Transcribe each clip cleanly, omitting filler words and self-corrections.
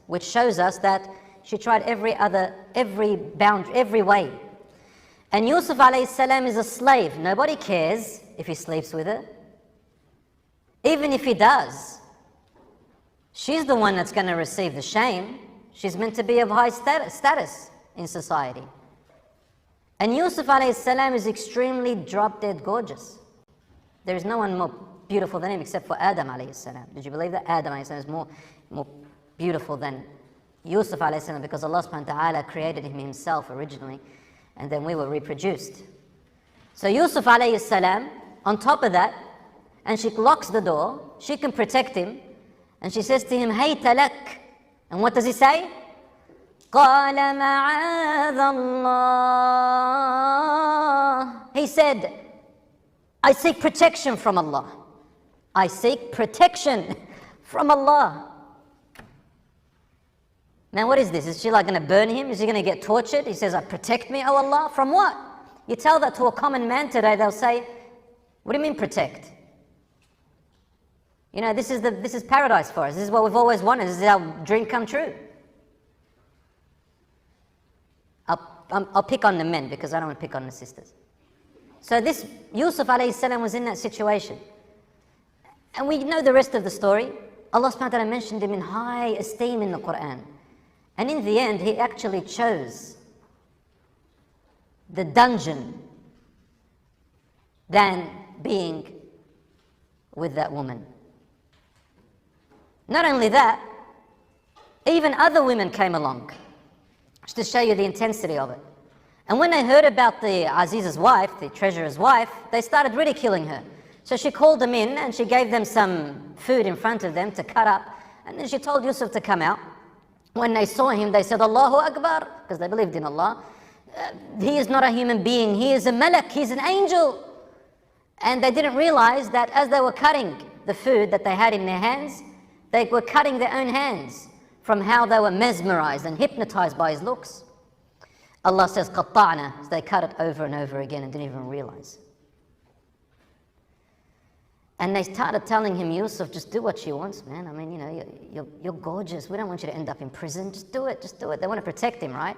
which shows us that she tried every way. And Yusuf alayhi salam is a slave. Nobody cares if he sleeps with her. Even if he does, she's the one that's going to receive the shame. She's meant to be of high status in society. And Yusuf alayhi salam is extremely drop-dead gorgeous. There is no one more beautiful than him except for Adam alayhi salam. Did you believe that? Adam alayhi salam is more beautiful than Yusuf alayhi salam, because Allah subhanahu wa ta'ala created him himself originally, and then we were reproduced. So Yusuf alayhi salam, on top of that, and she locks the door, she can protect him, and she says to him, Hayta lak. And what does he say? قَالَ مَعَاذَ اللَّهِ. He said, I seek protection from Allah. I seek protection from Allah. Now what is this? Is she like going to burn him? Is he going to get tortured? He says, protect me, oh Allah. From what? You tell that to a common man today, they'll say, what do you mean protect? You know, this is paradise for us. This is what we've always wanted. This is our dream come true. I'll pick on the men because I don't want to pick on the sisters. So this Yusuf alayhi salam was in that situation. And we know the rest of the story. Allah subhanahu wa ta'ala mentioned him in high esteem in the Quran. And in the end, he actually chose the dungeon than being with that woman. Not only that, even other women came along, just to show you the intensity of it. And when they heard about the Aziz's wife, the treasurer's wife, they started ridiculing her. So she called them in and she gave them some food in front of them to cut up. And then she told Yusuf to come out. When they saw him, they said, Allahu Akbar, because they believed in Allah. He is not a human being, he is a malak, he's an angel. And they didn't realize that as they were cutting the food that they had in their hands, they were cutting their own hands from how they were mesmerized and hypnotized by his looks. Allah says, قَطَّعْنَا. So they cut it over and over again and didn't even realize. And they started telling him, Yusuf, just do what she wants, man. I mean, you know, you're gorgeous. We don't want you to end up in prison. Just do it, just do it. They want to protect him, right?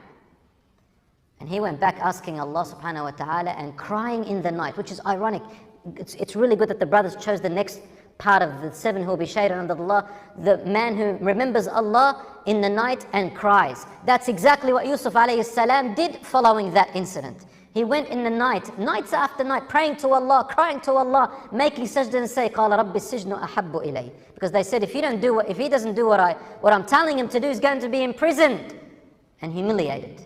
And he went back asking Allah subhanahu wa ta'ala and crying in the night, which is ironic. It's really good that the brothers chose the next part of the 7 who will be shaded under Allah, the man who remembers Allah in the night and cries. That's exactly what Yusuf alayhi salam did following that incident. He went in the night, nights after night, praying to Allah, crying to Allah, making sajda and say, قَالَ رَبِّ السِّجْنُ أَحَبُّ إِلَيْهِ. Because they said, if he doesn't do what I'm telling him to do, he's going to be imprisoned and humiliated.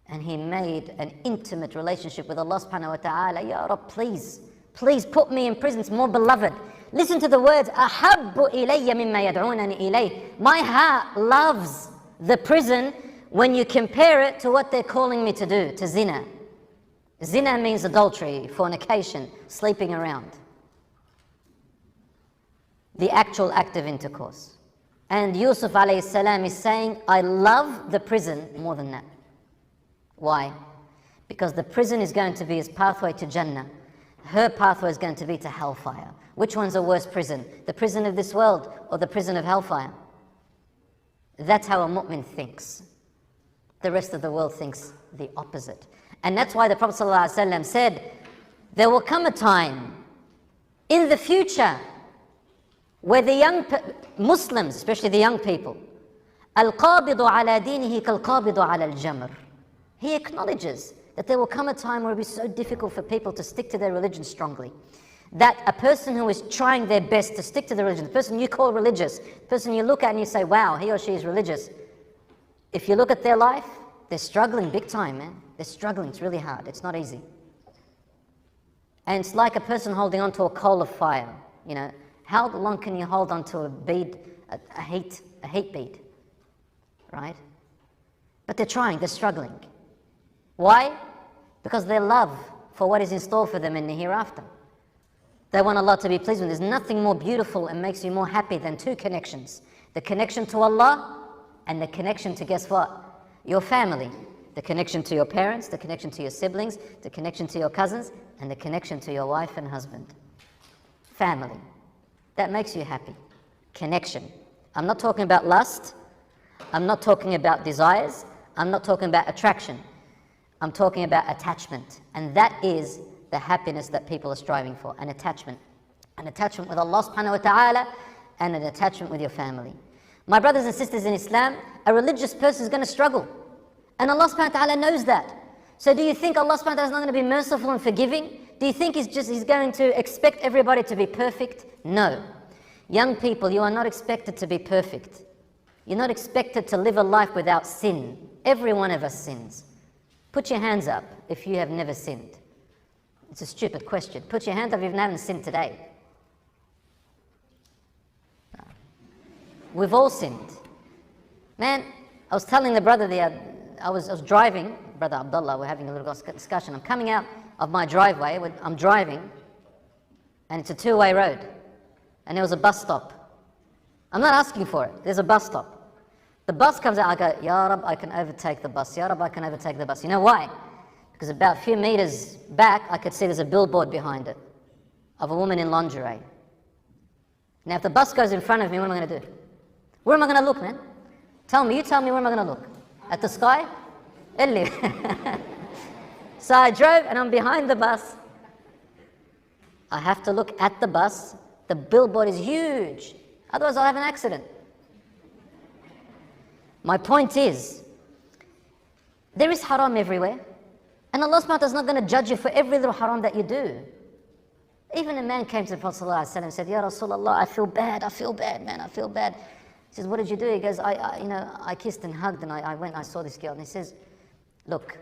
And he made an intimate relationship with Allah subhanahu wa ta'ala. Ya Rabb, please put me in prison. It's more beloved. Listen to the words, أَحَبُّ إِلَيَّ مِمَّا يَدْعُونَنِ إِلَيْهِ. My heart loves the prison when you compare it to what they're calling me to do, to zina. Zina means adultery, fornication, sleeping around. The actual act of intercourse. And Yusuf alayhi salam is saying, I love the prison more than that. Why? Because the prison is going to be his pathway to Jannah. Her pathway is going to be to hellfire. Which one's a worse prison? The prison of this world or the prison of hellfire? That's how a mu'min thinks. The rest of the world thinks the opposite. And that's why the Prophet ﷺ said, there will come a time in the future where the young Muslims, especially the young people, الْقَابِضُ عَلَى دِينِهِ كَالْقَابِضُ عَلَى الْجَمْرِ. He acknowledges that there will come a time where it will be so difficult for people to stick to their religion strongly, that a person who is trying their best to stick to the religion, the person you call religious, the person you look at and you say, wow, he or she is religious, if you look at their life, they're struggling big time, man. They're struggling, it's really hard, it's not easy. And it's like a person holding on to a coal of fire, you know. How long can you hold on to a bead, a heat bead, right? But they're trying, they're struggling. Why? Because their love for what is in store for them in the hereafter. They want Allah to be pleased with them. There's nothing more beautiful and makes you more happy than 2 connections. The connection to Allah and the connection to, guess what? Your family. The connection to your parents, the connection to your siblings, the connection to your cousins, and the connection to your wife and husband. Family. That makes you happy. Connection. I'm not talking about lust. I'm not talking about desires. I'm not talking about attraction. I'm talking about attachment. And that is the happiness that people are striving for, an attachment. An attachment with Allah subhanahu wa ta'ala and an attachment with your family. My brothers and sisters in Islam, a religious person is going to struggle. And Allah subhanahu wa ta'ala knows that. So do you think Allah subhanahu wa ta'ala is not going to be merciful and forgiving? Do you think He's going to expect everybody to be perfect? No. Young people, you are not expected to be perfect. You're not expected to live a life without sin. Every one of us sins. Put your hands up if you have never sinned. It's a stupid question. Put your hands up if you haven't sinned today. No. We've all sinned. Man, I was telling the brother I was driving, Brother Abdullah, we're having a little discussion. I'm coming out of my driveway, I'm driving, and it's a two-way road. And there was a bus stop. I'm not asking for it, there's a bus stop. The bus comes out, I go, Ya Rab, I can overtake the bus. Ya Rab, I can overtake the bus. You know why? Because about a few meters back, I could see there's a billboard behind it of a woman in lingerie. Now, if the bus goes in front of me, what am I going to do? Where am I going to look, man? You tell me where am I going to look? At the sky? So I drove and I'm behind the bus. I have to look at the bus. The billboard is huge. Otherwise I'll have an accident. My point is, there is haram everywhere. And Allah subhanahu wa ta'ala is not going to judge you for every little haram that you do. Even a man came to the Prophet ﷺ and said, Ya Rasulullah, I feel bad, man, I feel bad. He says, what did you do? He goes, I kissed and hugged and I saw this girl. And he says, look,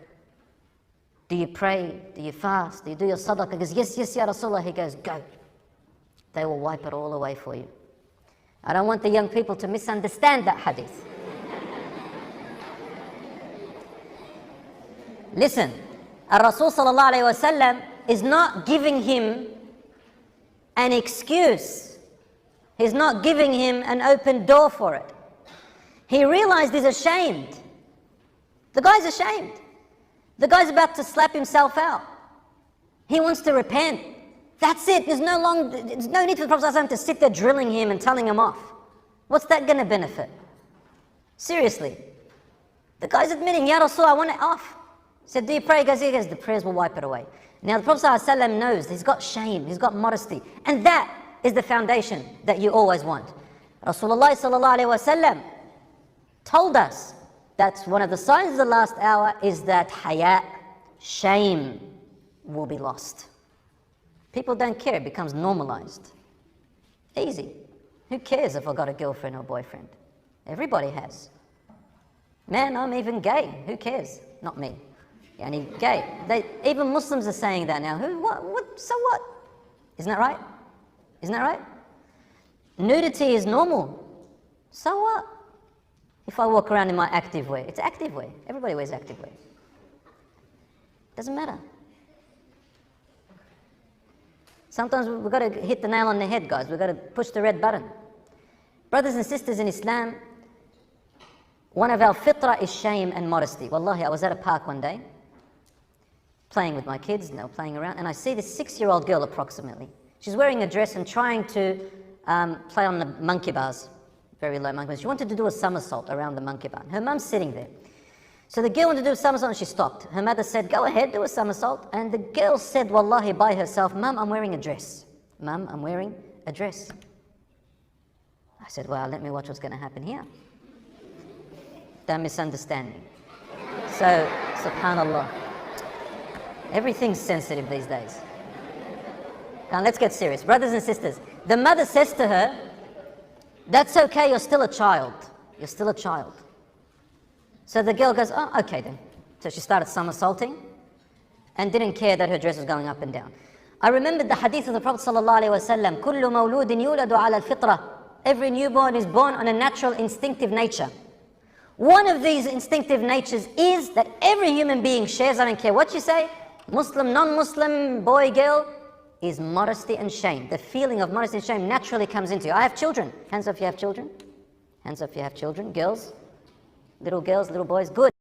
do you pray? Do you fast? Do you do your sadaqah? He goes, yes, Ya Rasulullah. He goes, go. They will wipe it all away for you. I don't want the young people to misunderstand that hadith. Listen, Rasul sallallahu alayhi wa sallam is not giving him an excuse. He's not giving him an open door for it. He realized he's ashamed. The guy's ashamed. The guy's about to slap himself out. He wants to repent. That's it. There's no need for the Prophet ﷺ to sit there drilling him and telling him off. What's that going to benefit? Seriously. The guy's admitting, Ya Rasul, I want it off. He said, do you pray? He goes, the prayers will wipe it away. Now the Prophet ﷺ knows he's got shame, he's got modesty. And that is the foundation that you always want. Rasulullah sallallahu alayhi wa sallam told us that's one of the signs of the last hour is that haya, shame, will be lost. People don't care, it becomes normalized. Easy. Who cares if I've got a girlfriend or boyfriend? Everybody has. Man, I'm even gay. Who cares? Not me. Yani gay. Even Muslims are saying that now. What? So what? Isn't that right? Isn't that right? Nudity is normal. So what? If I walk around in my active wear, it's active wear. Everybody wears active wear. Doesn't matter. Sometimes we've got to hit the nail on the head, guys. We've got to push the red button. Brothers and sisters in Islam, one of our fitrah is shame and modesty. Wallahi, I was at a park one day, playing with my kids, and they were playing around, and I see this 6-year-old girl approximately. She's wearing a dress and trying to play on the monkey bars, very low monkey bars. She wanted to do a somersault around the monkey bar. Her mum's sitting there. So the girl wanted to do a somersault and she stopped. Her mother said, go ahead, do a somersault. And the girl said, wallahi, by herself, Mum, I'm wearing a dress. Mum, I'm wearing a dress. I said, well, let me watch what's going to happen here. Don't misunderstand me. So, subhanallah. Everything's sensitive these days. Now let's get serious. Brothers and sisters, the mother says to her, that's okay, you're still a child. You're still a child. So the girl goes, oh, okay then. So she started somersaulting and didn't care that her dress was going up and down. I remembered the hadith of the Prophet ﷺ, كُلُّ مَوْلُودٍ يُولَدُ عَلَى الْفِطْرَةِ. Every newborn is born on a natural instinctive nature. One of these instinctive natures is that every human being shares, I don't care what you say, Muslim, non-Muslim, boy, girl, is modesty and shame. The feeling of modesty and shame naturally comes into you. I have children. Hands up if you have children. Hands up if you have children. Girls, little boys, good.